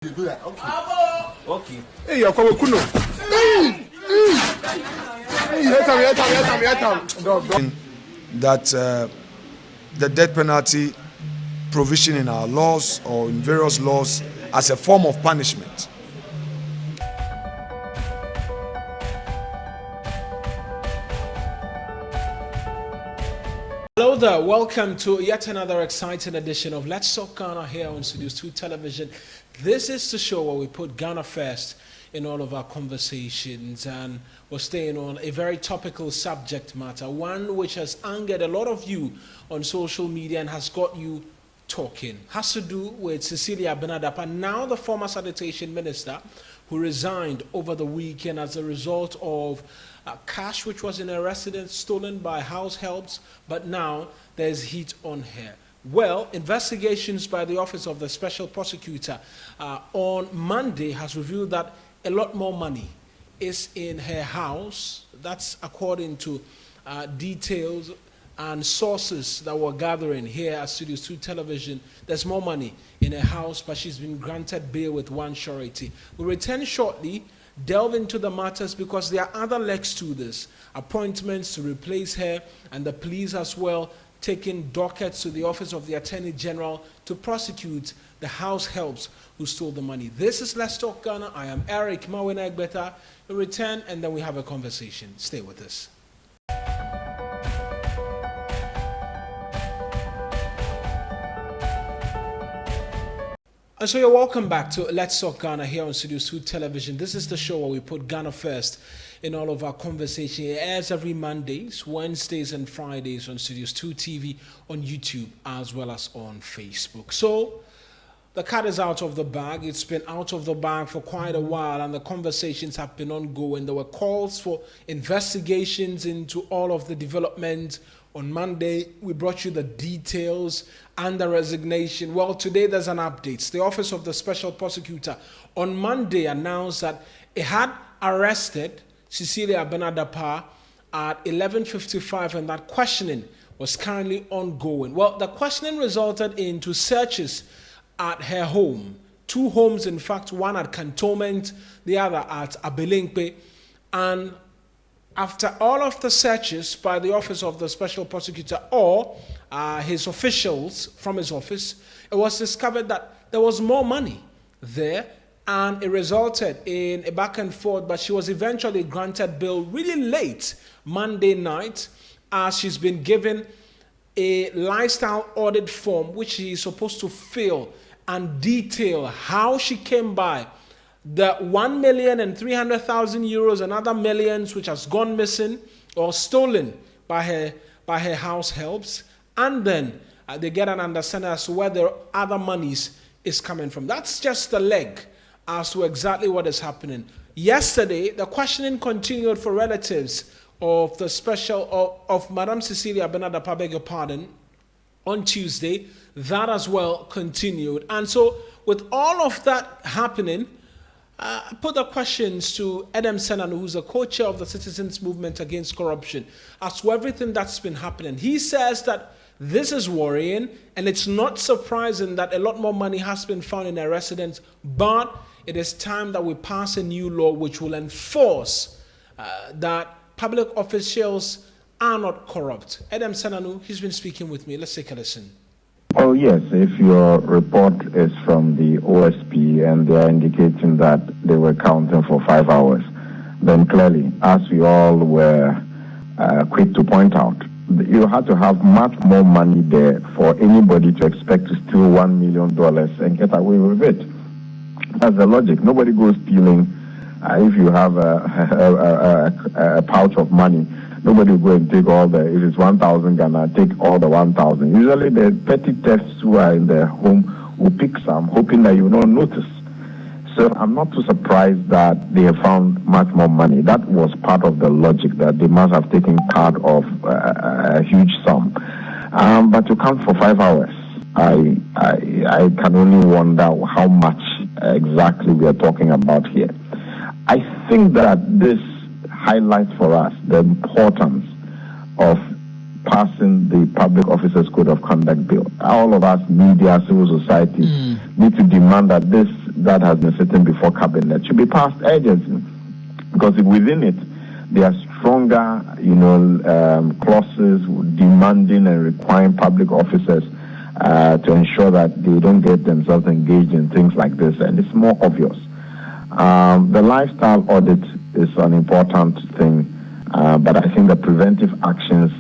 You do that, okay. Okay. Hey, you're coming, Kuno. That the death penalty provision in our laws or in various laws as a form of punishment. Hello there, welcome to yet another exciting edition of Let's Talk Ghana here on Studios 2 Television. This is the show where we put Ghana first in all of our conversations, and we're staying on a very topical subject matter, one which has angered a lot of you on social media and has got you talking. Has to do with Cecilia, dapaah, now the former sanitation minister, who resigned over the weekend as a result of cash which was in her residence stolen by house helps, but now there's heat on her. Well, investigations by the Office of the Special Prosecutor on Monday has revealed that a lot more money is in her house. That's according to details and sources that were gathering here at Studios 2 Television. There's more money in her house, but she's been granted bail with one surety. We'll return shortly, delve into the matters, because there are other legs to this. Appointments to replace her, and the police as well taking dockets to the Office of the Attorney General to prosecute the house helps who stole the money. This is Let's Talk Ghana. I am Eric Mawina Egbeta. We'll return and then we have a conversation. Stay with us. And so you're welcome back to Let's Talk Ghana here on Studios 2 Television. This is the show where we put Ghana first in all of our conversation. It airs every Mondays, Wednesdays, and Fridays on Studios 2 TV, on YouTube, as well as on Facebook. So the cat is out of the bag. It's been out of the bag for quite a while, and the conversations have been ongoing. There were calls for investigations into all of the development. On Monday, we brought you the details and the resignation. Well, today there's an update. The Office of the Special Prosecutor on Monday announced that it had arrested Cecilia, dapaah at 11:55, and that questioning was currently ongoing. Well, the questioning resulted into searches at her home. Two homes, in fact, one at Cantonment, the other at Abelinkwe, and after all of the searches by the Office of the Special Prosecutor or his officials from his office, it was discovered that there was more money there, and it resulted in a back and forth, but she was eventually granted bail really late Monday night, as she's been given a lifestyle audit form which she is supposed to fill and detail how she came by the 1,300,000 euros and other millions which has gone missing or stolen by her house helps, and then they get an understanding as to where the other monies is coming from. That's just the leg as to exactly what is happening. Yesterday, the questioning continued for relatives of the special of Madam Cecilia, dapaah, beg your pardon. On Tuesday, that as well continued, and so with all of that happening, I put the questions to Edem Senanu, who's the co-chair of the Citizens Movement Against Corruption, as to everything that's been happening. He says that this is worrying, and it's not surprising that a lot more money has been found in their residence, but it is time that we pass a new law which will enforce that public officials are not corrupt. Edem Senanu, he's been speaking with me. Let's take a listen. Oh, yes. If your report is from the OSP and they are indicating that they were counting for 5 hours, then clearly, as we all were quick to point out, you had to have much more money there for anybody to expect to steal $1 million and get away with it. That's the logic. Nobody goes stealing. If you have a pouch of money, nobody will go and take all the, if it's 1,000 Ghana, take all the 1,000. Usually the petty thefts who are in their home will pick some, hoping that you will not notice. So I'm not too surprised that they have found much more money. That was part of the logic, that they must have taken part of a huge sum. But to count for 5 hours, I can only wonder how much exactly we are talking about here. I think that this highlights for us the importance of passing the Public Officers Code of Conduct Bill. All of us, media, civil society, need to demand that this that has been sitting before cabinet should be passed urgently, because if within it there are stronger, clauses demanding and requiring public officers to ensure that they don't get themselves engaged in things like this, and it's more obvious. The lifestyle audit is an important thing, but I think the preventive actions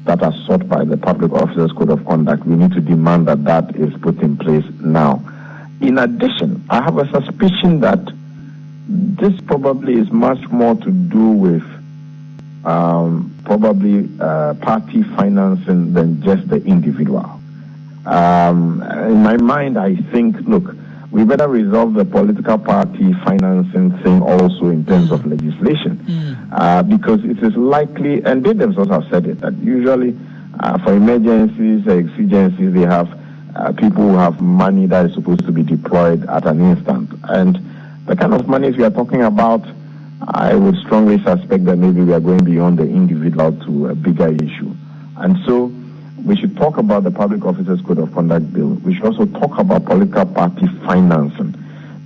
that are sought by the Public Officers Code of Conduct, we need to demand that is put in place now. In addition, I have a suspicion that this probably is much more to do with party financing than just the individual. In my mind, I think, look, we better resolve the political party financing thing also in terms of legislation, because it is likely, and they themselves have said it, that usually for emergencies, exigencies, they have people who have money that is supposed to be deployed at an instant. And the kind of monies we are talking about, I would strongly suspect that maybe we are going beyond the individual to a bigger issue. And so we should talk about the Public Officers Code of Conduct Bill. We should also talk about political party financing,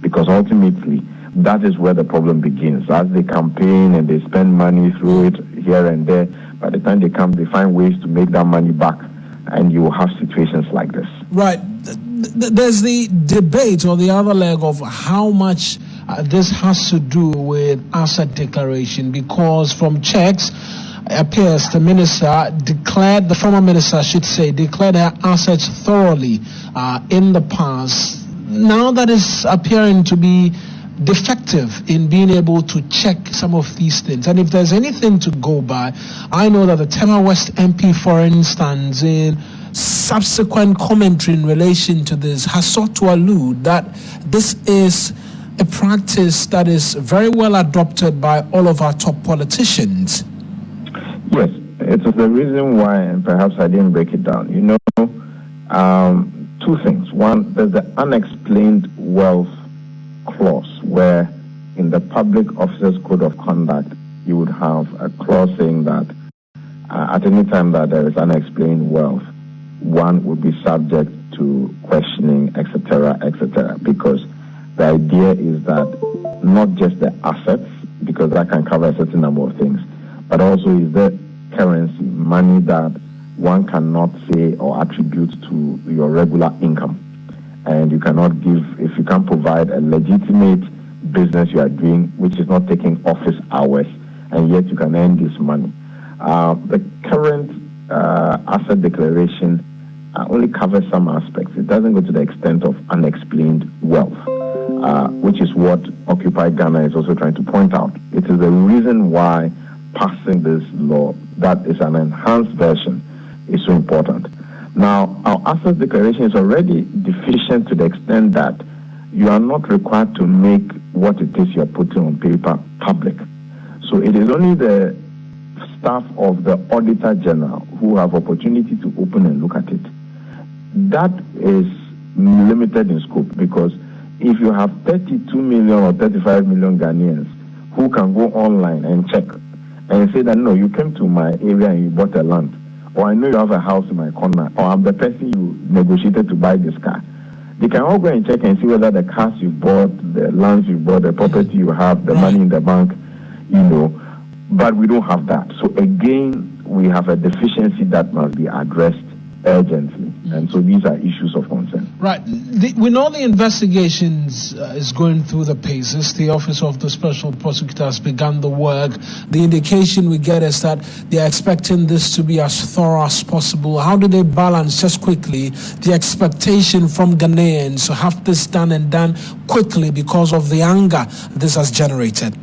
because ultimately that is where the problem begins. As they campaign and they spend money through it here and there, by the time they come, they find ways to make that money back, and you will have situations like this. Right. There's the debate or the other leg of how much this has to do with asset declaration, because from checks, appears the former minister declared her assets thoroughly in the past. Now that is appearing to be defective in being able to check some of these things. And if there's anything to go by, I know that the Tema West MP, for instance, in subsequent commentary in relation to this, has sought to allude that this is a practice that is very well adopted by all of our top politicians. Yes, it is the reason why, and perhaps I didn't break it down. Two things. One, there's the unexplained wealth clause, where in the Public Officers Code of Conduct, you would have a clause saying that at any time that there is unexplained wealth, one would be subject to questioning, etc., because the idea is that not just the assets, because that can cover a certain number of things, but also is the currency, money that one cannot say or attribute to your regular income. And you cannot give, if you can't provide a legitimate business you are doing, which is not taking office hours, and yet you can earn this money. The current asset declaration only covers some aspects. It doesn't go to the extent of unexplained wealth, which is what Occupy Ghana is also trying to point out. It is the reason why passing this law, that is an enhanced version, is so important. Now, our asset declaration is already deficient to the extent that you are not required to make what it is you are putting on paper public. So it is only the staff of the Auditor General who have opportunity to open and look at it. That is limited in scope, because if you have 32 million or 35 million Ghanaians who can go online and check and say that, no, you came to my area and you bought a land, or I know you have a house in my corner, or I'm the person you negotiated to buy this car. They can all go and check and see whether the cars you bought, the lands you bought, the property you have, the money in the bank, but we don't have that. So again, we have a deficiency that must be addressed urgently. And so these are issues of concern. Right. We know the investigations is going through the paces. The Office of the Special Prosecutor has begun the work. The indication we get is that they are expecting this to be as thorough as possible. How do they balance, just quickly, the expectation from Ghanaians to have this done and done quickly because of the anger this has generated?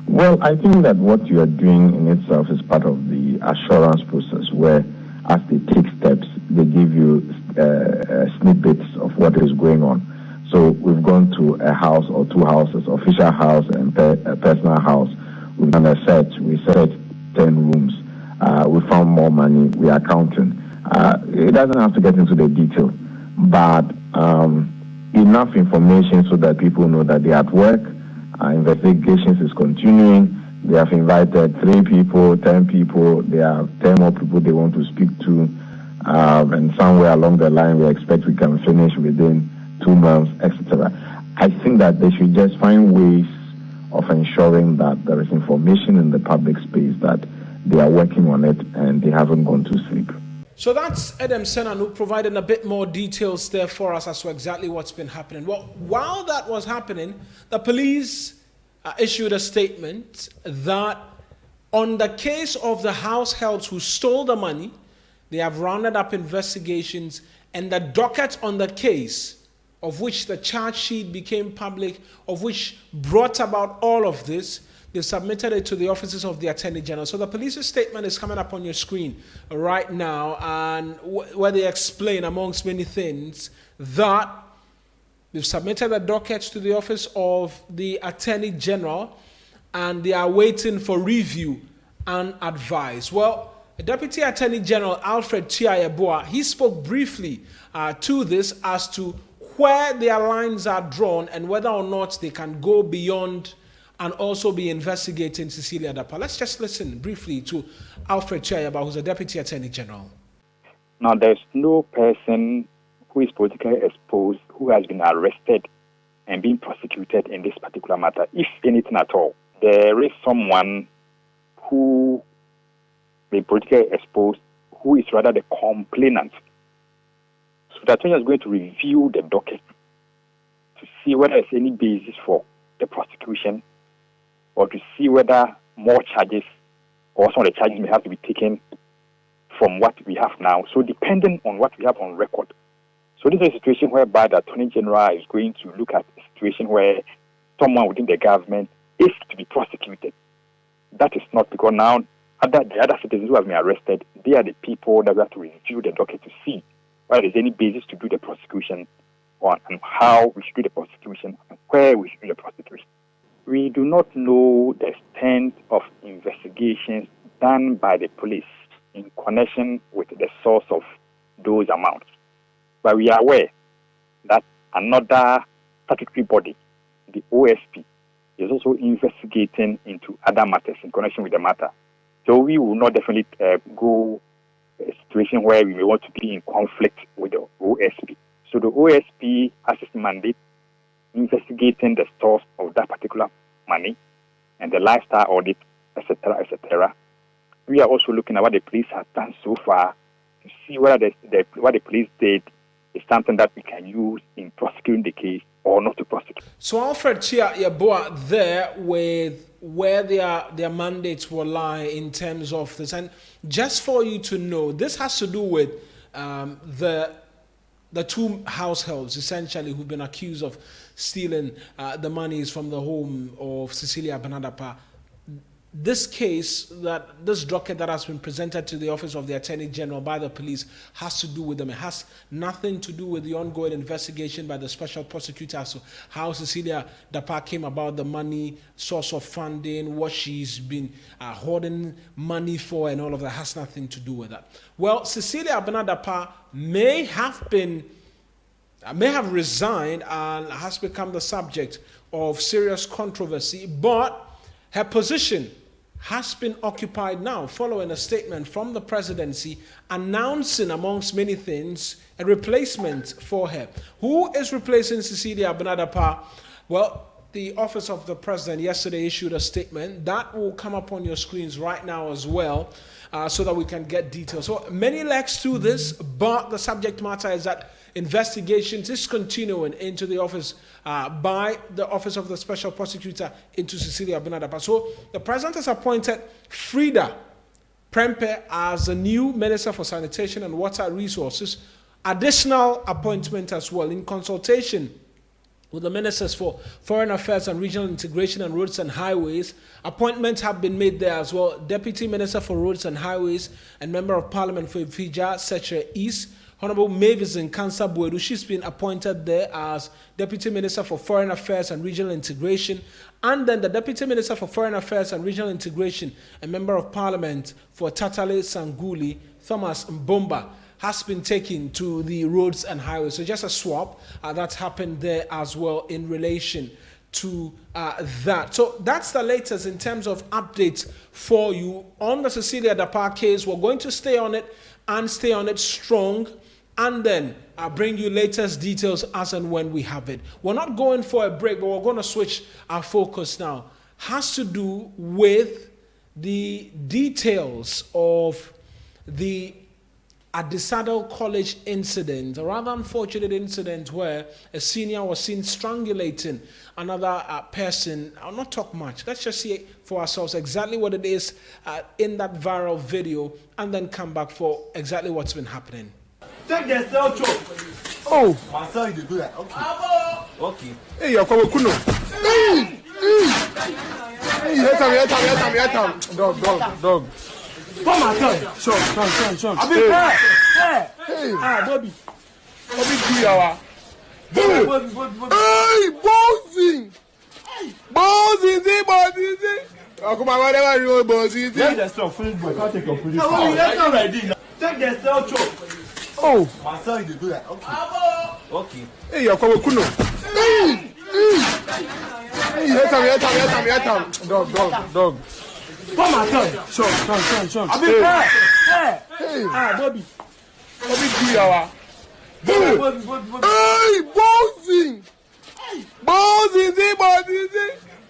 Well, I think that what you are doing in itself is part of the assurance process, where as they take steps, they give you snippets of what is going on. So we've gone to a house or two houses, official house and a personal house. We've done a search. We searched 10 rooms. We found more money. We are counting. It doesn't have to get into the detail, but enough information so that people know that they are at work. Investigations is continuing. They have invited 3 people, 10 people. There are 10 more people they want to speak to. And somewhere along the line, we expect we can finish within 2 months, etc. I think that they should just find ways of ensuring that there is information in the public space that they are working on it and they haven't gone to sleep. So that's Adam Senanu providing a bit more details there for us as to exactly what's been happening. Well, while that was happening, the police issued a statement that on the case of the house helps who stole the money, they have rounded up investigations, and the docket on the case, of which the charge sheet became public, of which brought about all of this, they submitted it to the offices of the Attorney General. So the police's statement is coming up on your screen right now, and where they explain, amongst many things, that they've submitted the dockets to the office of the Attorney General, and they are waiting for review and advice. Well, Deputy Attorney General Alfred Chiayeboah, he spoke briefly to this as to where their lines are drawn and whether or not they can go beyond and also be investigating Cecilia Dapaah. Let's just listen briefly to Alfred Chiayeboah, who's a Deputy Attorney General. Now, there's no person who is politically exposed who has been arrested and being prosecuted in this particular matter, if anything at all. There is someone who may be politically exposed who is rather the complainant. So the attorney is going to review the docket to see whether there's any basis for the prosecution, or to see whether more charges or some of the charges may have to be taken from what we have now. So depending on what we have on record. So this is a situation whereby the Attorney General is going to look at a situation where someone within the government is to be prosecuted. That is not because now the other citizens who have been arrested, they are the people that we have to review the docket to see whether there's any basis to do the prosecution, and how we should do the prosecution, and where we should do the prosecution. We do not know the extent of investigations done by the police in connection with the source of those amounts. But we are aware that another statutory body, the OSP, is also investigating into other matters in connection with the matter. So we will not definitely go a situation where we may want to be in conflict with the OSP. So the OSP has its mandate investigating the source of that particular money and the lifestyle audit, etc., etc. We are also looking at what the police have done so far to see whether what the police did is something that we can use in prosecuting the case or not to prosecute. So Alfred Chiayeboah there with where their mandates will lie in terms of this. And just for you to know, this has to do with the two house helps, essentially, who've been accused of stealing the monies from the home of Cecilia Dapaah. This case, this docket that has been presented to the office of the Attorney General by the police has to do with them. It has nothing to do with the ongoing investigation by the special prosecutor as to how Cecilia Dapaah came about the money, source of funding, what she's been hoarding money for, and all of that has nothing to do with that. Well, Cecilia Dapaah may have resigned and has become the subject of serious controversy, but her position has been occupied now following a statement from the presidency announcing, amongst many things, a replacement for her. Who is replacing Cecilia Dapaah? Well, the office of the president yesterday issued a statement that will come up on your screens right now as well, so that we can get details. So many legs to this, but the subject matter is that investigations is continuing into the office by the office of the special prosecutor into Cecilia Dapaah. So the president has appointed Frida Prempeh as the new Minister for Sanitation and Water Resources. Additional appointment as well in consultation with the Ministers for Foreign Affairs and Regional Integration and Roads and Highways. Appointments have been made there as well. Deputy Minister for Roads and Highways and Member of Parliament for Ifija, Secretary East, Honorable Mavis Nkansa Boedu, she's been appointed there as Deputy Minister for Foreign Affairs and Regional Integration. And then the Deputy Minister for Foreign Affairs and Regional Integration and Member of Parliament for Tatale Sanguli, Thomas Mbomba, has been taken to the Roads and Highways. So just a swap that's happened there as well in relation to that. So that's the latest in terms of updates for you on the Cecilia Dapaah case. We're going to stay on it and stay on it strong and then I'll bring you latest details as and when we have it. We're not going for a break, but we're going to switch our focus now. Has to do with the details of the Adisadel College incident, a rather unfortunate incident where a senior was seen strangulating another person. I'll not talk much. Let's just see for ourselves exactly what it is in that viral video, and then come back for exactly what's been happening. Take the cell choke. Oh, My son, you do that. Okay. Okay. hey, you're coming, Kuno. Hey, hit him. Dog. Come my son. Sean. I'll be fair. Hey, Bobby. Bobby, 3 hours. Bobby. Hey, Bossy. Oh, come on, whatever you want, Bossy. Take the cell, finish, boy. Can't take your finish. You're ready now. Take the cell choke. Oh, My son, you do that. Okay. Okay. hey, you're coming, Kuno. Hey, hit him. Dog. Come my son. Sean. I'll be fair. Hey, Bobby. Bobby, 3 hours. Bobby. Hey, Bossy.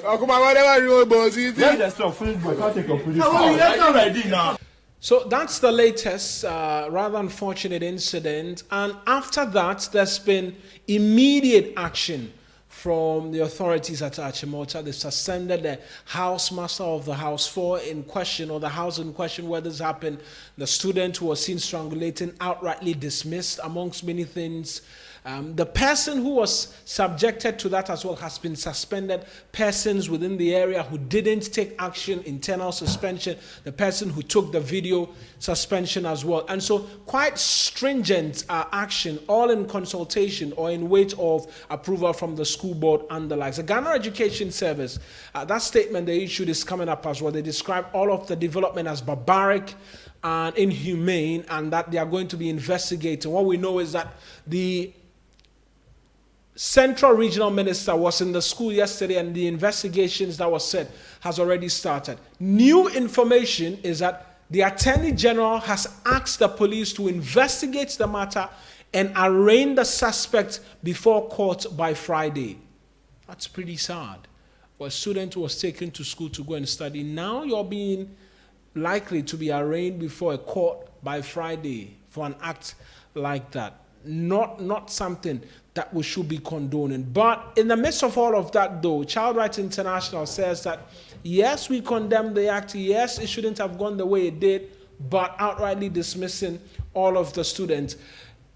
Oh, come on, whatever you want, Bossy. Take the cell, finish, boy. Can't take your finish. You're ready now. So that's the latest rather unfortunate incident. And after that, there's been immediate action from the authorities at Achimota. They suspended the housemaster of the house 4 in question, or the house in question where this happened. The student who was seen strangulating outrightly dismissed, amongst many things. The person who was subjected to that as well has been suspended. Persons within the area who didn't take action, internal suspension. The person who took the video, suspension as well. And so quite stringent action, all in consultation or in wait of approval from the school board and the likes. The Ghana Education Service, that statement they issued is coming up as well. They describe all of the development as barbaric and inhumane, and that they are going to be investigating. What we know is that the Central Regional Minister was in the school yesterday, and the investigations that was said has already started. New information is that the Attorney General has asked the police to investigate the matter and arraign the suspect before court by Friday. That's pretty sad. For a student who was taken to school to go and study, now you're being likely to be arraigned before a court by Friday for an act like that. Not something that we should be condoning. But in the midst of all of that, though, Child Rights International says that, yes, we condemn the act. Yes, it shouldn't have gone the way it did, but outrightly dismissing all of the students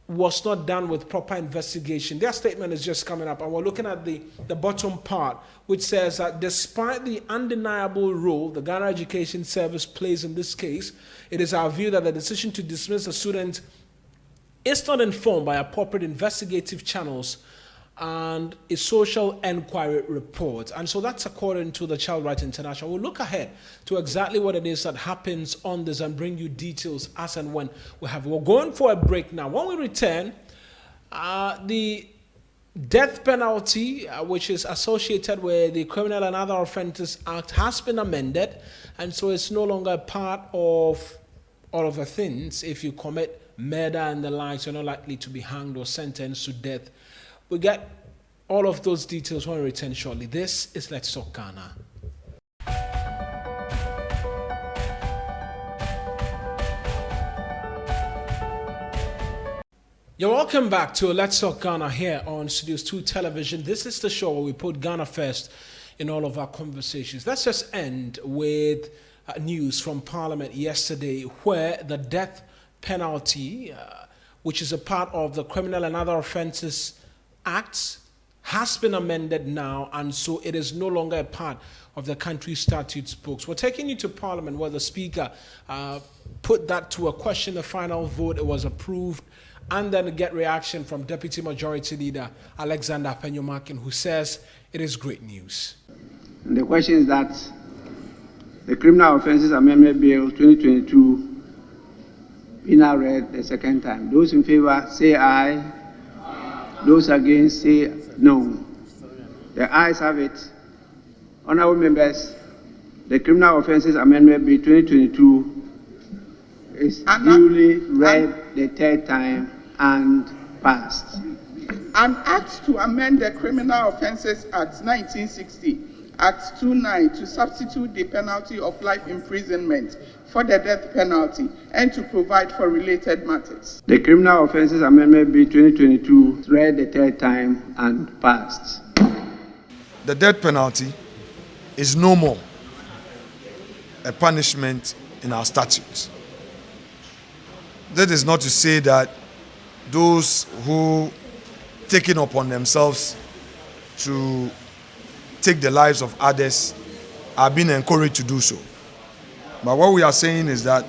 was not done with proper investigation. Their statement is just coming up, and we're looking at the bottom part, which says that despite the undeniable role the Ghana Education Service plays in this case, it is our view that the decision to dismiss a student is not informed by appropriate investigative channels and a social enquiry report. And so that's according to the Child Rights International. We'll look ahead to exactly what it is that happens on this and bring you details as and when we have. We're going for a break now. When we return, the death penalty, which is associated with the Criminal and Other Offences Act, has been amended, and so it's no longer a part of all of the things. If you commit murder and the likes, you're not likely to be hanged or sentenced to death. We get all of those details when we return shortly. This is Let's Talk Ghana. You're welcome back to Let's Talk Ghana here on Studios 2 Television. This is the show where we put Ghana first in all of our conversations. Let's just end with news from Parliament yesterday, where the death penalty, which is a part of the Criminal and Other Offences Act, has been amended now, and so it is no longer a part of the country's statutes books. We're taking you to Parliament, where the Speaker put that to a question. The final vote, it was approved, and then get reaction from Deputy Majority Leader Alexander Penyomakin, who says it is great news. And the question is that the Criminal Offences Amendment Bill 2022 be now read the second time. Those in favor say aye. Those against say no. The ayes have it. Honourable members, the Criminal Offences Amendment Bill 2022 is duly read the third time and passed. An act to amend the Criminal Offences Act 1960, Act 29, to substitute the penalty of life imprisonment for the death penalty and to provide for related matters. The Criminal Offences Amendment Bill 2022 read the third time and passed. The death penalty is no more a punishment in our statutes. That is not to say that those who take it upon themselves to take the lives of others are being encouraged to do so. But what we are saying is that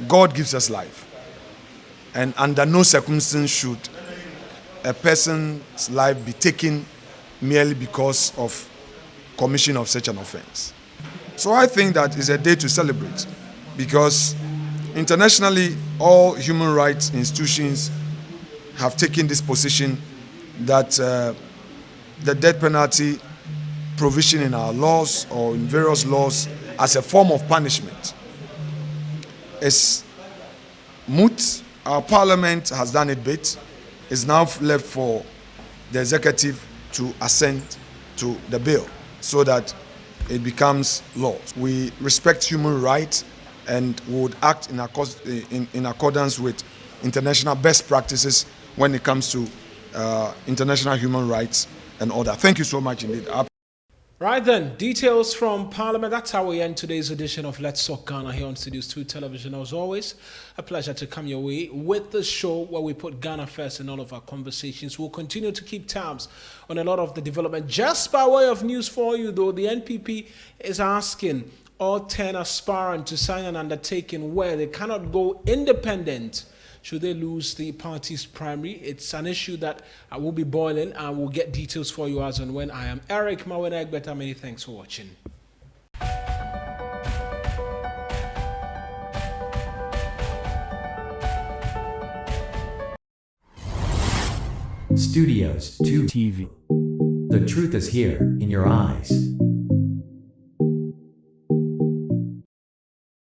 God gives us life, and under no circumstance should a person's life be taken merely because of commission of such an offense. So I think that is a day to celebrate, because internationally all human rights institutions have taken this position that the death penalty provision in our laws or in various laws as a form of punishment is moot. Our parliament has done its bit. It's now left for the executive to assent to the bill so that it becomes law. We respect human rights and would act in accordance with international best practices when it comes to international human rights and all that. Thank you so much indeed. Right then, details from Parliament. That's how we end today's edition of Let's Talk Ghana here on Studios 2 Television. As always, a pleasure to come your way with the show where we put Ghana first in all of our conversations. We'll continue to keep tabs on a lot of the development. Just by way of news for you, though, the NPP is asking all 10 aspirants to sign an undertaking where they cannot go independent should they lose the party's primary. It's an issue that will be boiling, and we'll get details for you as and when. I am Eric Mawenek. Better, many thanks for watching. Studios 2 TV. The truth is here in your eyes.